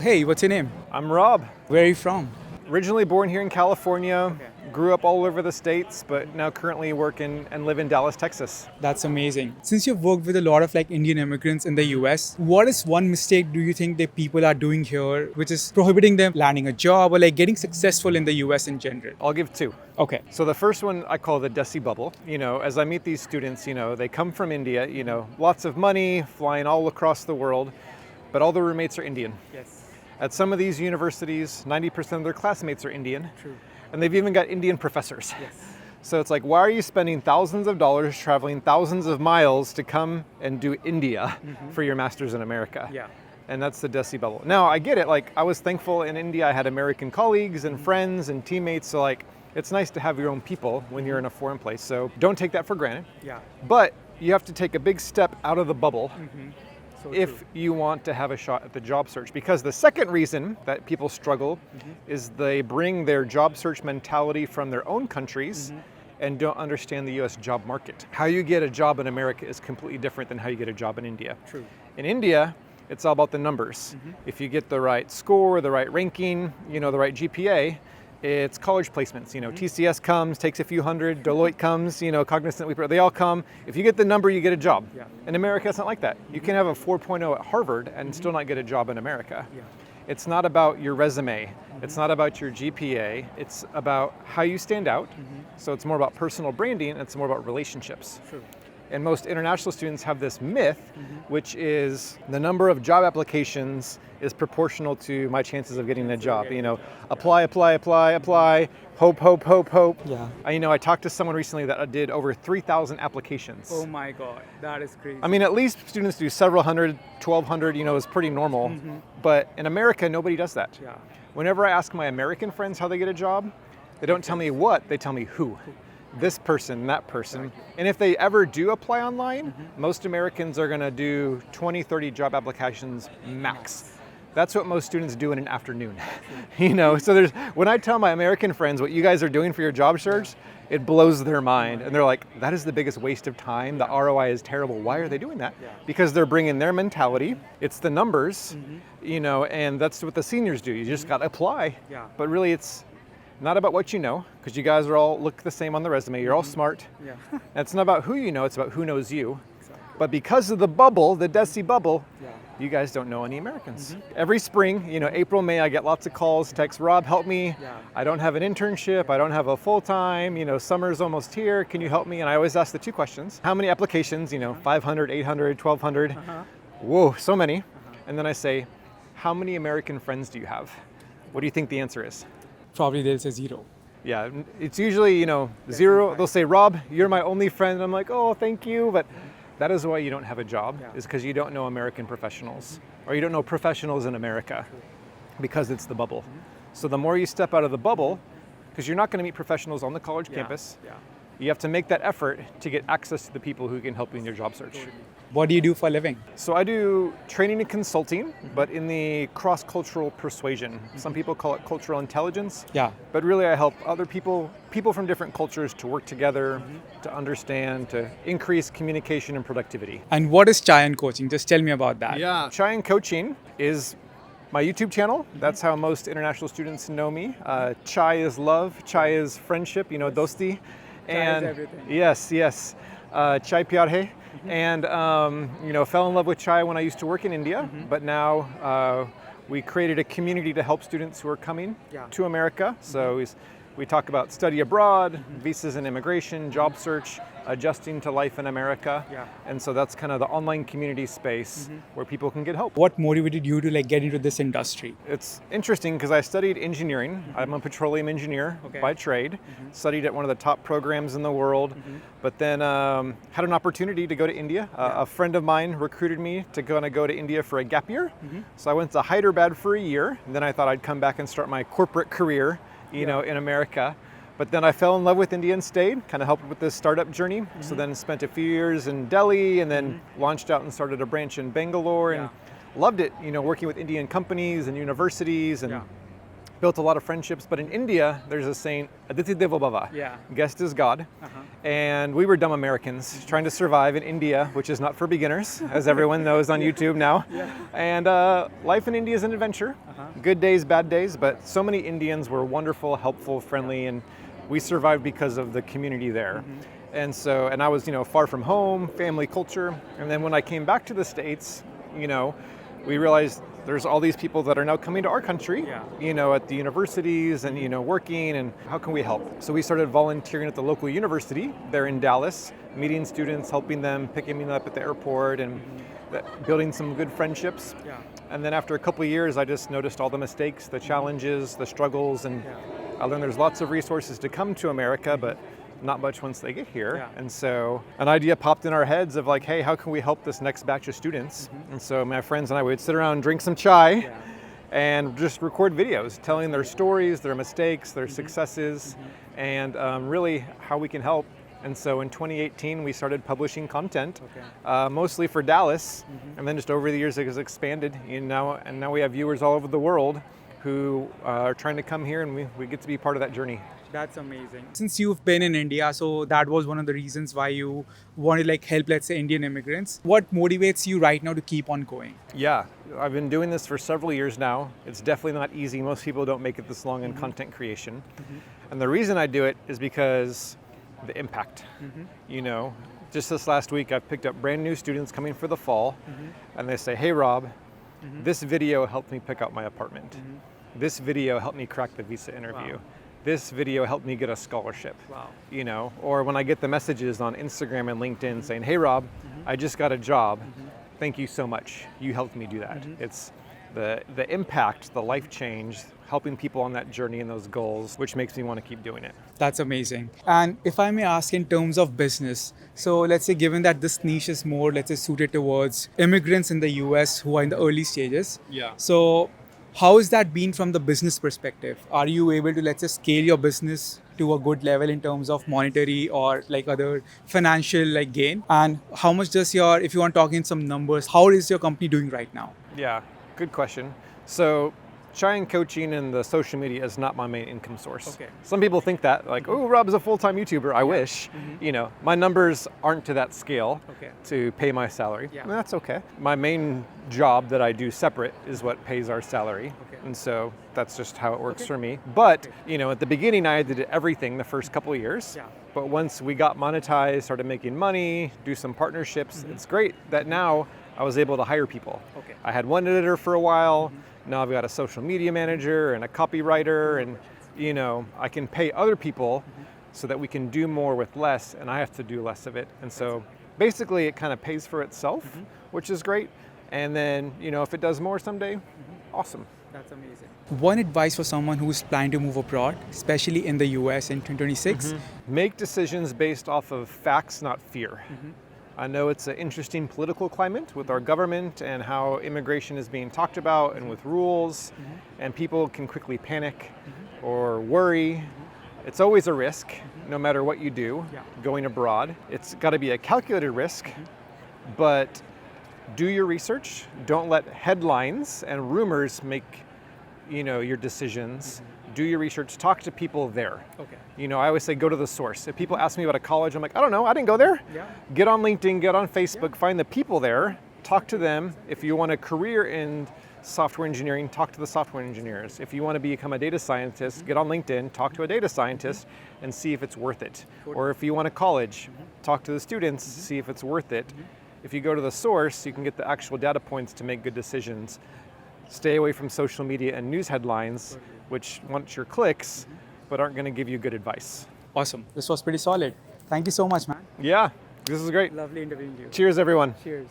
Hey, what's your name? I'm Rob. Where are you from? Originally born here in California, grew up all over the States, but now currently work and live in Dallas, Texas. That's amazing. Since you've worked with a lot of Indian immigrants in the US, what is one mistake do you think that people are doing here which is prohibiting them landing a job or getting successful in the US in general? I'll give two. Okay. So the first one I call the desi bubble. As I meet these students, they come from India, lots of money, flying all across the world, but all their roommates are Indian. Yes. At some of these universities, 90% of their classmates are Indian. True. And they've even got Indian professors. Yes. So it's like, why are you spending thousands of dollars traveling thousands of miles to come and do India for your master's in America? Yeah. And that's the desi bubble. Now, I get it. I was thankful in India, I had American colleagues and friends and teammates. So it's nice to have your own people when you're in a foreign place. So don't take that for granted. Yeah. But you have to take a big step out of the bubble So if true. you want to have a shot at the job search. Because the second reason that people struggle is they bring their job search mentality from their own countries and don't understand the US job market. How you get a job in America is completely different than how you get a job in India. True. In India, it's all about the numbers. If you get the right score, the right ranking, the right GPA, it's college placements. TCS comes, takes a few hundred, Deloitte comes, Cognizant, they all come. If you get the number, you get a job. Yeah. In America, it's not like that. You can have a 4.0 at Harvard and still not get a job in America. Yeah. It's not about your resume. It's not about your GPA. It's about how you stand out. So it's more about personal branding. It's more about relationships. True. And most international students have this myth, which is the number of job applications is proportional to my chances of getting a job. Apply, hope. Yeah. I talked to someone recently that did over 3,000 applications. Oh my God, that is crazy. I mean, at least students do several hundred, 1,200, is pretty normal. But in America, nobody does that. Yeah. Whenever I ask my American friends how they get a job, they don't tell me what, they tell me who. This person, that person. And if they ever do apply online, most Americans are gonna do 20, 30 job applications max. That's what most students do in an afternoon. So when I tell my American friends what you guys are doing for your job search, it blows their mind. And they're like, that is the biggest waste of time. The ROI is terrible. Why are they doing that? Because they're bringing their mentality. It's the numbers, and that's what the seniors do. You just gotta apply. Yeah. But really it's not about what you know, because you guys all look the same on the resume. You're all smart. Yeah. It's not about who you know, it's about who knows you. Exactly. But because of the bubble, the desi bubble, you guys don't know any Americans. Every spring, April, May, I get lots of calls, texts, Rob, help me. Yeah. I don't have an internship. I don't have a full-time. Summer's almost here. Can you help me? And I always ask the two questions. How many applications? 500, 800, 1,200. Whoa, so many. And then I say, how many American friends do you have? What do you think the answer is? Probably they'll say zero. Yeah, it's usually, zero. They'll say, Rob, you're my only friend. And I'm like, oh, thank you. But that is why you don't have a job, is because you don't know American professionals, or you don't know professionals in America, because it's the bubble. So the more you step out of the bubble, because you're not going to meet professionals on the college campus, you have to make that effort to get access to the people who can help you in your job search. What do you do for a living? So I do training and consulting, but in the cross-cultural persuasion. Some people call it cultural intelligence. Yeah. But really I help other people from different cultures to work together, to understand, to increase communication and productivity. And what is Chai and coaching? Just tell me about that. Yeah. Chai and Coaching is my YouTube channel. That's how most international students know me. Chai is love, Chai is friendship, dosti. Chai is everything. Yes. Chai pyar hai. And fell in love with chai when I used to work in India, but now we created a community to help students who are coming to America. So we talk about study abroad, visas and immigration, job search, adjusting to life in America. Yeah. And so that's kind of the online community space where people can get help. What motivated you to get into this industry? It's interesting because I studied engineering. I'm a petroleum engineer by trade. Studied at one of the top programs in the world, but then had an opportunity to go to India. A friend of mine recruited me to go to India for a gap year. So I went to Hyderabad for a year, and then I thought I'd come back and start my corporate career, in America. But then I fell in love with India and stayed, kind of helped with this startup journey. So then spent a few years in Delhi, and then launched out and started a branch in Bangalore, and loved it, working with Indian companies and universities, and built a lot of friendships. But in India, there's a saying, Aditi Devo Bhava, Yeah. guest is God. And we were dumb Americans trying to survive in India, which is not for beginners, as everyone knows on YouTube now. And life in India is an adventure. Good days, bad days, but so many Indians were wonderful, helpful, friendly, and we survived because of the community there. And so, and I was, far from home, family culture. And then when I came back to the States, we realized there's all these people that are now coming to our country, at the universities and, working, and how can we help? So we started volunteering at the local university there in Dallas, meeting students, helping them, picking them up at the airport, and building some good friendships. And then after a couple of years, I just noticed all the mistakes, the challenges, the struggles, and I learned there's lots of resources to come to America, but not much once they get here. And so an idea popped in our heads of like, hey, how can we help this next batch of students? And so my friends and I would sit around, drink some chai, and just record videos telling their stories, their mistakes, their successes, and really how we can help. And so in 2018, we started publishing content, mostly for Dallas, and then just over the years it has expanded. And now we have viewers all over the world who are trying to come here, and we get to be part of that journey. That's amazing. Since you've been in India, so that was one of the reasons why you wanted help, let's say, Indian immigrants. What motivates you right now to keep on going? Yeah, I've been doing this for several years now. It's definitely not easy. Most people don't make it this long in content creation. And the reason I do it is because the impact. Just this last week, I've picked up brand new students coming for the fall, and they say, hey, Rob, this video helped me pick out my apartment. This video helped me crack the visa interview. This video helped me get a scholarship. Or when I get the messages on Instagram and LinkedIn saying, hey, Rob, I just got a job. Thank you so much. You helped me do that. It's the impact, the life change, helping people on that journey and those goals, which makes me want to keep doing it. That's amazing. And if I may ask in terms of business, so let's say given that this niche is more, let's say, suited towards immigrants in the US who are in the early stages. So how has that been from the business perspective? Are you able to, let's say, scale your business to a good level in terms of monetary or other financial gain? And how much does if you want to talk in some numbers, how is your company doing right now? Yeah, good question. So chai and coaching and the social media is not my main income source. Some people think that, oh, Rob's a full-time YouTuber. I wish. My numbers aren't to that scale to pay my salary. And that's okay. My main job that I do separate is what pays our salary. And so that's just how it works for me. But, at the beginning, I did everything the first couple of years. But once we got monetized, started making money, do some partnerships, it's great that now I was able to hire people. I had one editor for a while. Now I've got a social media manager and a copywriter, and I can pay other people so that we can do more with less, and I have to do less of it. And so basically it kind of pays for itself, which is great. And then, if it does more someday, awesome. That's amazing. One advice for someone who's planning to move abroad, especially in the US in 2026? Make decisions based off of facts, not fear. I know it's an interesting political climate with our government and how immigration is being talked about and with rules, and people can quickly panic or worry. It's always a risk, no matter what you do, going abroad. It's got to be a calculated risk, but do your research. Don't let headlines and rumors make your decisions. Do your research, talk to people there. I always say go to the source. If people ask me about a college, I'm like, I don't know, I didn't go there. Get on LinkedIn, get on Facebook, find the people there, talk to them. If you want a career in software engineering, talk to the software engineers. If you want to become a data scientist, get on LinkedIn, talk to a data scientist and see if it's worth it. Or if you want a college, talk to the students, see if it's worth it. If you go to the source, you can get the actual data points to make good decisions. Stay away from social media and news headlines, which want your clicks, but aren't going to give you good advice. Awesome. This was pretty solid. Thank you so much, man. Yeah, this is great. Lovely interviewing you. Cheers, everyone. Cheers.